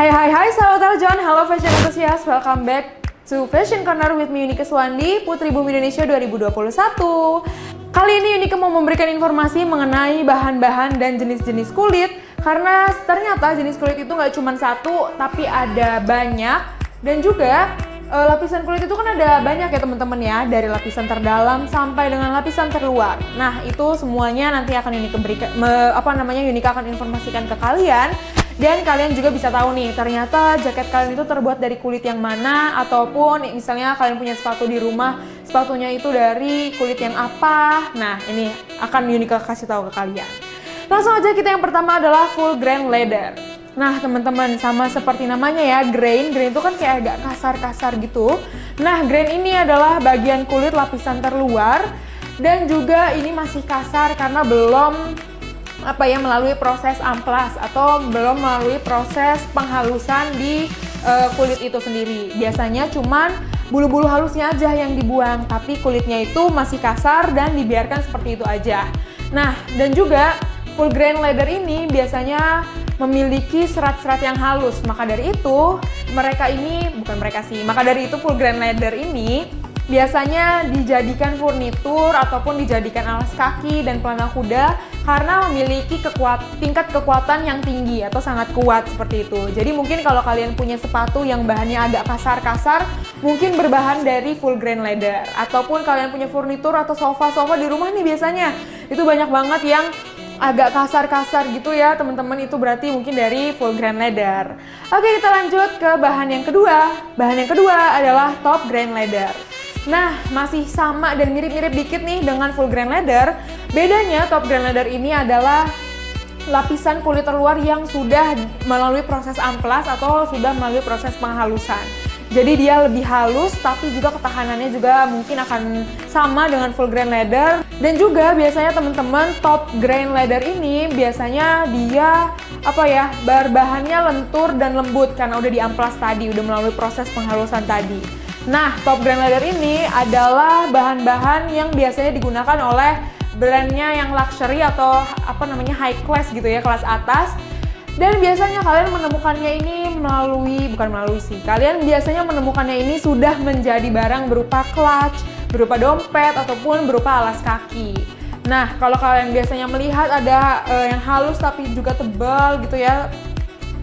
Hai sahabat Aljon, halo fashion enthusiast, welcome back to Fashion Corner with me Yunike Suwandi, Putri Bumi Indonesia 2021. Kali ini Yunike mau memberikan informasi mengenai bahan-bahan dan jenis-jenis kulit, karena ternyata jenis kulit itu nggak cuma satu, tapi ada banyak. Dan juga lapisan kulit itu kan ada banyak ya teman-teman ya, dari lapisan terdalam sampai dengan lapisan terluar. Nah itu semuanya nanti akan Yunike berikan, Yunike akan informasikan ke kalian. Dan kalian juga bisa tahu nih, ternyata jaket kalian itu terbuat dari kulit yang mana, ataupun misalnya kalian punya sepatu di rumah, sepatunya itu dari kulit yang apa. Nah, ini akan Yunike kasih tahu ke kalian. Langsung aja, kita yang pertama adalah full grain leather. Nah, teman-teman, sama seperti namanya ya, grain itu kan kayak agak kasar-kasar gitu. Nah, grain ini adalah bagian kulit lapisan terluar, dan juga ini masih kasar karena belum melalui proses amplas atau belum melalui proses penghalusan di kulit itu sendiri. Biasanya cuman bulu-bulu halusnya aja yang dibuang, tapi kulitnya itu masih kasar dan dibiarkan seperti itu aja. Nah, dan juga full grain leather ini biasanya memiliki serat-serat yang halus. Maka dari itu full grain leather ini biasanya dijadikan furnitur ataupun dijadikan alas kaki dan pelana kuda karena memiliki tingkat kekuatan yang tinggi atau sangat kuat seperti itu. Jadi mungkin kalau kalian punya sepatu yang bahannya agak kasar-kasar, mungkin berbahan dari full grain leather. Ataupun kalian punya furnitur atau sofa-sofa di rumah nih, biasanya itu banyak banget yang agak kasar-kasar gitu ya teman-teman, itu berarti mungkin dari full grain leather. Oke, kita lanjut ke bahan yang kedua. Bahan yang kedua adalah top grain leather. Nah, masih sama dan mirip-mirip dikit nih dengan full grain leather. Bedanya top grain leather ini adalah lapisan kulit terluar yang sudah melalui proses amplas atau sudah melalui proses penghalusan. Jadi dia lebih halus, tapi juga ketahanannya juga mungkin akan sama dengan full grain leather. Dan juga biasanya teman-teman, top grain leather ini biasanya dia berbahannya lentur dan lembut karena udah diamplas tadi, udah melalui proses penghalusan tadi. Nah, top grain leather ini adalah bahan-bahan yang biasanya digunakan oleh brandnya yang luxury atau high class gitu ya, kelas atas. Dan biasanya kalian menemukannya ini kalian biasanya menemukannya ini sudah menjadi barang berupa clutch, berupa dompet, ataupun berupa alas kaki. Nah, kalau kalian biasanya melihat ada yang halus tapi juga tebal gitu ya,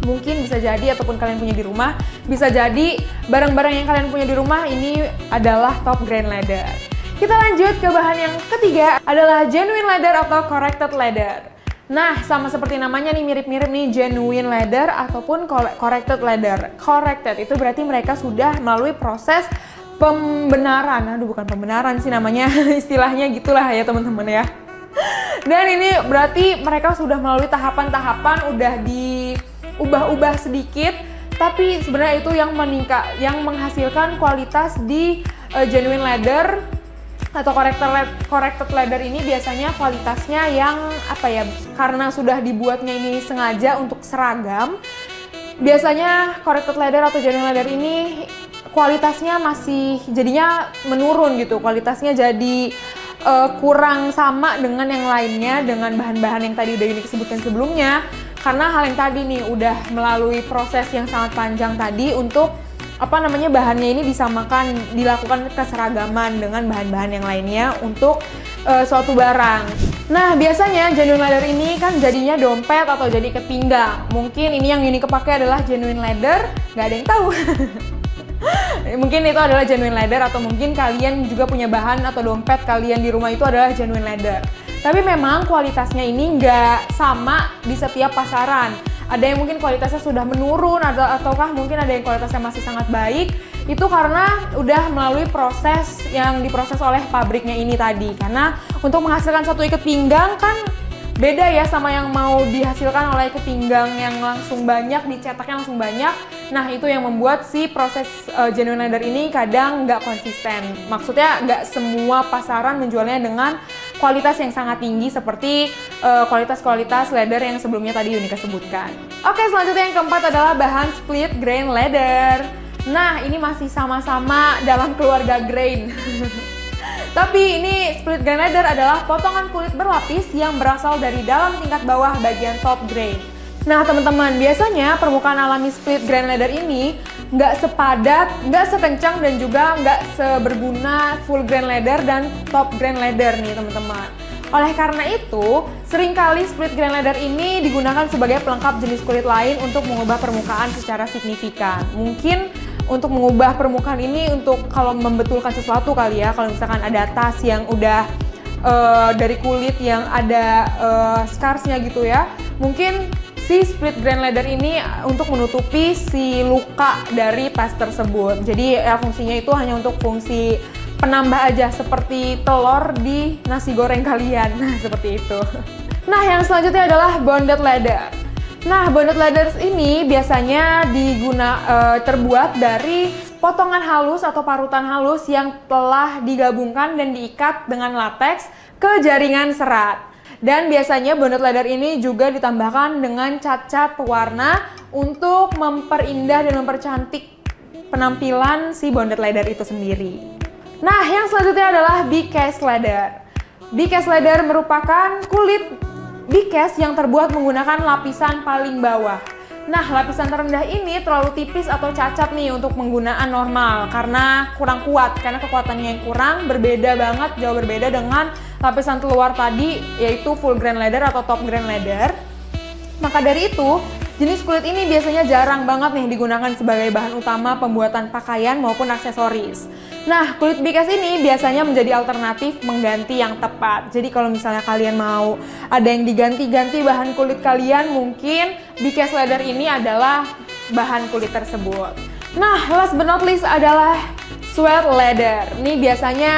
mungkin bisa jadi, ataupun kalian punya di rumah, bisa jadi barang-barang yang kalian punya di rumah ini adalah top grain leather. Kita lanjut ke bahan yang ketiga, adalah genuine leather atau corrected leather. Nah, sama seperti namanya nih, mirip-mirip nih, genuine leather ataupun corrected leather. Corrected itu berarti mereka sudah melalui proses pembenaran. Bukan pembenaran sih namanya, istilahnya gitulah ya teman-teman ya. Dan ini berarti mereka sudah melalui tahapan-tahapan, udah diubah-ubah sedikit, tapi sebenarnya itu yang menghasilkan kualitas di genuine leather atau corrected leather ini biasanya kualitasnya yang karena sudah dibuatnya ini sengaja untuk seragam. Biasanya corrected leather atau genuine leather ini kualitasnya masih jadinya menurun gitu, kualitasnya jadi kurang sama dengan yang lainnya, dengan bahan-bahan yang tadi udah Yunike sebutkan sebelumnya. Karena hal yang tadi nih udah melalui proses yang sangat panjang tadi untuk bahannya ini dilakukan keseragaman dengan bahan-bahan yang lainnya untuk suatu barang. Nah, biasanya genuine leather ini kan jadinya dompet atau jadi ikat pinggang. Mungkin ini yang Yunike pakai adalah genuine leather, nggak ada yang tahu. Mungkin itu adalah genuine leather, atau mungkin kalian juga punya bahan atau dompet kalian di rumah itu adalah genuine leather. Tapi memang kualitasnya ini nggak sama di setiap pasaran. Ada yang mungkin kualitasnya sudah menurun, ataukah mungkin ada yang kualitasnya masih sangat baik. Itu karena udah melalui proses yang diproses oleh pabriknya ini tadi. Karena untuk menghasilkan satu ikat pinggang kan beda ya sama yang mau dihasilkan oleh ikat pinggang yang langsung banyak, dicetaknya langsung banyak. Nah, itu yang membuat si proses genuine leather ini kadang nggak konsisten. Maksudnya nggak semua pasaran menjualnya dengan kualitas yang sangat tinggi seperti kualitas-kualitas leather yang sebelumnya tadi Yunike sebutkan. Oke, selanjutnya yang keempat adalah bahan split grain leather. Nah, ini masih sama-sama dalam keluarga grain. Tapi ini split grain leather adalah potongan kulit berlapis yang berasal dari dalam tingkat bawah bagian top grain. Nah teman-teman, biasanya permukaan alami split grain leather ini nggak sepadat, nggak sekencang, dan juga nggak seberguna full grain leather dan top grain leather nih teman-teman. Oleh karena itu, seringkali split grain leather ini digunakan sebagai pelengkap jenis kulit lain untuk mengubah permukaan secara signifikan. Mungkin untuk mengubah permukaan ini untuk kalau membetulkan sesuatu kali ya, kalau misalkan ada tas yang udah dari kulit yang ada scarsnya gitu ya, mungkin si split grain leather ini untuk menutupi si luka dari tas tersebut. Jadi ya fungsinya itu hanya untuk fungsi penambah aja, seperti telur di nasi goreng kalian. Nah, seperti itu. Nah, yang selanjutnya adalah bonded leather. Nah, bonded leather ini biasanya terbuat dari potongan halus atau parutan halus yang telah digabungkan dan diikat dengan latex ke jaringan serat. Dan biasanya bonded leather ini juga ditambahkan dengan cat-cat pewarna untuk memperindah dan mempercantik penampilan si bonded leather itu sendiri. Nah, yang selanjutnya adalah big-cast leather. Big-cast leather merupakan kulit big-cast yang terbuat menggunakan lapisan paling bawah. Nah, lapisan terendah ini terlalu tipis atau cacat nih untuk penggunaan normal karena kurang kuat, karena kekuatannya yang kurang, berbeda banget, jauh berbeda dengan lapisan terluar tadi, yaitu full grain leather atau top grain leather. Maka dari itu, jenis kulit ini biasanya jarang banget nih digunakan sebagai bahan utama pembuatan pakaian maupun aksesoris. Nah, kulit big-cast ini biasanya menjadi alternatif mengganti yang tepat. Jadi kalau misalnya kalian mau ada yang diganti-ganti bahan kulit kalian, mungkin big-cast leather ini adalah bahan kulit tersebut. Nah, last but not least adalah sweat leather. Ini biasanya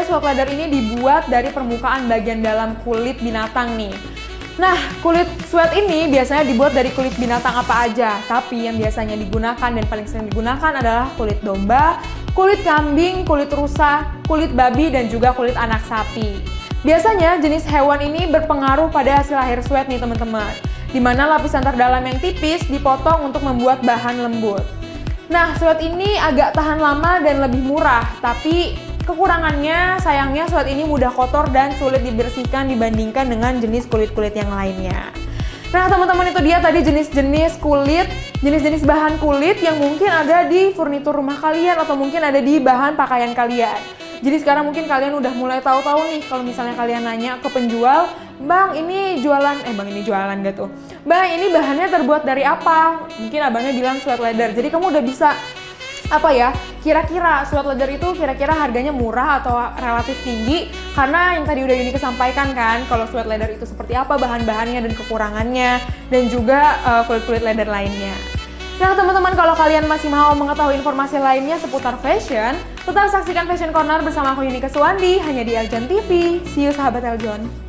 sweat leather ini dibuat dari permukaan bagian dalam kulit binatang nih. Nah, kulit sweat ini biasanya dibuat dari kulit binatang apa aja, tapi yang biasanya digunakan dan paling sering digunakan adalah kulit domba, kulit kambing, kulit rusa, kulit babi, dan juga kulit anak sapi. Biasanya jenis hewan ini berpengaruh pada hasil akhir sweat nih teman-teman, di mana lapisan terdalam yang tipis dipotong untuk membuat bahan lembut. Nah, sweat ini agak tahan lama dan lebih murah, tapi kekurangannya, sayangnya sweat ini mudah kotor dan sulit dibersihkan dibandingkan dengan jenis kulit-kulit yang lainnya. Nah teman-teman, itu dia tadi jenis-jenis kulit, jenis-jenis bahan kulit yang mungkin ada di furnitur rumah kalian atau mungkin ada di bahan pakaian kalian. Jadi sekarang mungkin kalian udah mulai tahu-tahu nih kalau misalnya kalian nanya ke penjual, Bang ini jualan gak tuh? Bang ini bahannya terbuat dari apa? Mungkin abangnya bilang sweat leather, jadi kamu udah bisa kira-kira sweat leather itu kira-kira harganya murah atau relatif tinggi, karena yang tadi udah Yuni kesampaikan kan kalau sweat leather itu seperti apa bahan-bahannya dan kekurangannya, dan juga kulit-kulit leather lainnya. Nah teman-teman, kalau kalian masih mau mengetahui informasi lainnya seputar fashion, tetap saksikan Fashion Corner bersama aku Yuni Keswandi hanya di Eljon TV. See you sahabat Eljon.